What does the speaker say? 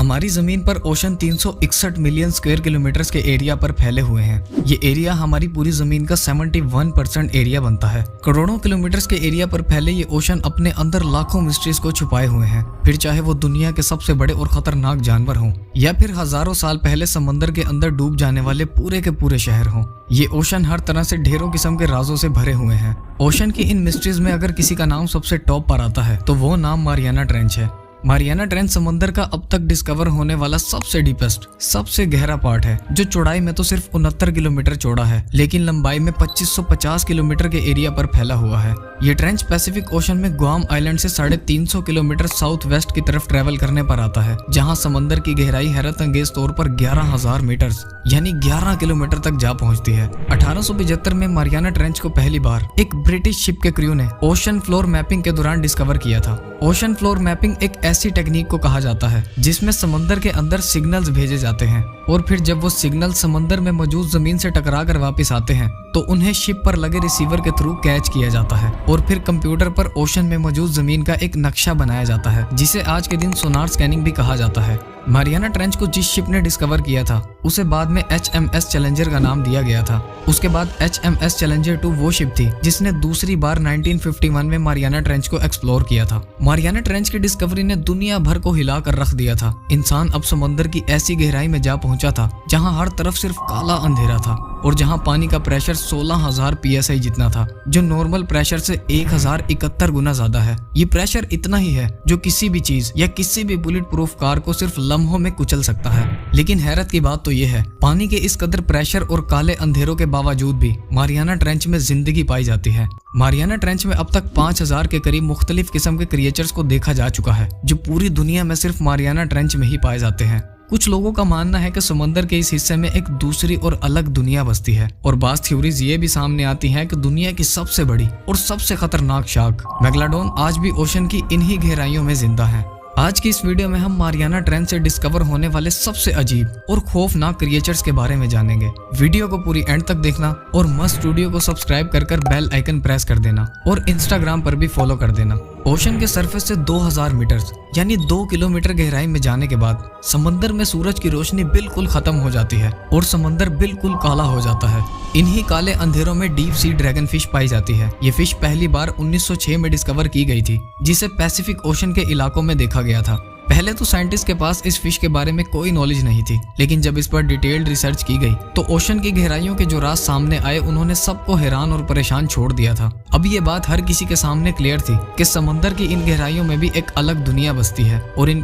हमारी जमीन पर ओशन 361 मिलियन स्क्वायर किलोमीटर के एरिया पर फैले हुए हैं। ये एरिया हमारी पूरी जमीन का 71% एरिया बनता है। करोड़ों किलोमीटर के एरिया पर फैले ये ओशन अपने अंदर लाखों मिस्ट्रीज को छुपाए हुए हैं। फिर चाहे वो दुनिया के सबसे बड़े और खतरनाक जानवर हों या फिर हजारों साल पहले समंदर के अंदर डूब जाने वाले पूरे के पूरे शहर हों, ये ओशन हर तरह से ढेरों किस्म के राजों से भरे हुए हैं। ओशन की इन मिस्ट्रीज में अगर किसी का नाम सबसे टॉप पर आता है तो वो नाम मारियाना ट्रेंच है। मारियाना ट्रेंच समंदर का अब तक डिस्कवर होने वाला सबसे डीपेस्ट, सबसे गहरा पार्ट है, जो चौड़ाई में तो सिर्फ 69 किलोमीटर चौड़ा है, लेकिन लंबाई में 2550 किलोमीटर के एरिया पर फैला हुआ है। ये ट्रेंच पैसिफिक ओशन में गुआम आइलैंड से 350 किलोमीटर साउथ वेस्ट की तरफ ट्रेवल करने पर आता है, जहां समंदर की गहराई हैरत अंगेज तौर पर 11,000 मीटर यानी 11 किलोमीटर तक जा पहुंचती है। 1875 में मारियाना ट्रेंच को पहली बार एक ब्रिटिश शिप के क्रू ने ओशन फ्लोर मैपिंग के दौरान डिस्कवर किया था। ओशन फ्लोर मैपिंग एक ऐसी टेक्निक को कहा जाता है जिसमें समंदर के अंदर सिग्नल्स भेजे जाते हैं और फिर जब वो सिग्नल समंदर में मौजूद जमीन से टकरा कर वापस आते हैं तो उन्हें शिप पर लगे रिसीवर के थ्रू कैच किया जाता है और फिर कंप्यूटर पर ओशन में मौजूद जमीन का एक नक्शा बनाया जाता है, जिसे आज के दिन सोनार स्कैनिंग भी कहा जाता है। मारियाना ट्रेंच को जिस शिप ने डिस्कवर किया था उसे बाद में HMS चैलेंजर का नाम दिया गया था। उसके बाद HMS चैलेंजर 2 वो शिप थी जिसने दूसरी बार 1951 में मारियाना ट्रेंच को एक्सप्लोर किया था। मारियाना ट्रेंच की डिस्कवरी ने दुनिया भर को हिला कर रख दिया था। इंसान अब समंदर की ऐसी गहराई में जा पहुंचा था जहां हर तरफ सिर्फ काला अंधेरा था और जहां पानी का प्रेशर 16,000 PSI जितना था, जो नॉर्मल प्रेशर से 1071 गुना ज्यादा है। ये प्रेशर इतना ही है जो किसी भी चीज या किसी भी बुलेट प्रूफ कार को सिर्फ लम्हों में कुचल सकता है। लेकिन हैरत की बात तो ये है, पानी के इस कदर प्रेशर और काले अंधेरों के बावजूद भी मारियाना ट्रेंच में जिंदगी पाई जाती है। मारियाना ट्रेंच में अब तक 5000 के करीब मुख्तलिफ किस्म के क्रिएचर्स को देखा जा चुका है, जो पूरी दुनिया में सिर्फ मारियाना ट्रेंच में ही पाए जाते हैं। कुछ लोगों का मानना है कि समंदर के इस हिस्से में एक दूसरी और अलग दुनिया बसती है और बाज़ थ्योरीज ये भी सामने आती हैं कि दुनिया की सबसे बड़ी और सबसे खतरनाक शार्क मेगलाडोन आज भी ओशन की इन्हीं गहराइयों में जिंदा है। आज की इस वीडियो में हम मारियाना ट्रेंच से डिस्कवर होने वाले सबसे अजीब और खौफनाक क्रिएचर्स के बारे में जानेंगे। वीडियो को पूरी एंड तक देखना और मस्ट स्टूडियो को सब्सक्राइब कर बेल आइकन प्रेस कर देना और इंस्टाग्राम पर भी फॉलो कर देना। ओशन के सरफेस से 2000 मीटर यानी 2 किलोमीटर गहराई में जाने के बाद समंदर में सूरज की रोशनी बिल्कुल खत्म हो जाती है और समंदर बिल्कुल काला हो जाता है। इन्हीं काले अंधेरों में डीप सी ड्रैगन फिश पाई जाती है। ये फिश पहली बार 1906 में डिस्कवर की गई थी, जिसे पैसिफिक ओशन के इलाकों में देखा गया था। पहले तो साइंटिस्ट के पास इस फिश के बारे में कोई नॉलेज नहीं थी, लेकिन जब इस पर डिटेल्ड रिसर्च की गई तो ओशन की गहराइयों के जो राज सामने आए उन्होंने सबको हैरान और परेशान छोड़ दिया था। अब ये बात हर किसी के सामने क्लियर थी कि समंदर की इन गहराइयों में भी एक अलग दुनिया बसती है और इन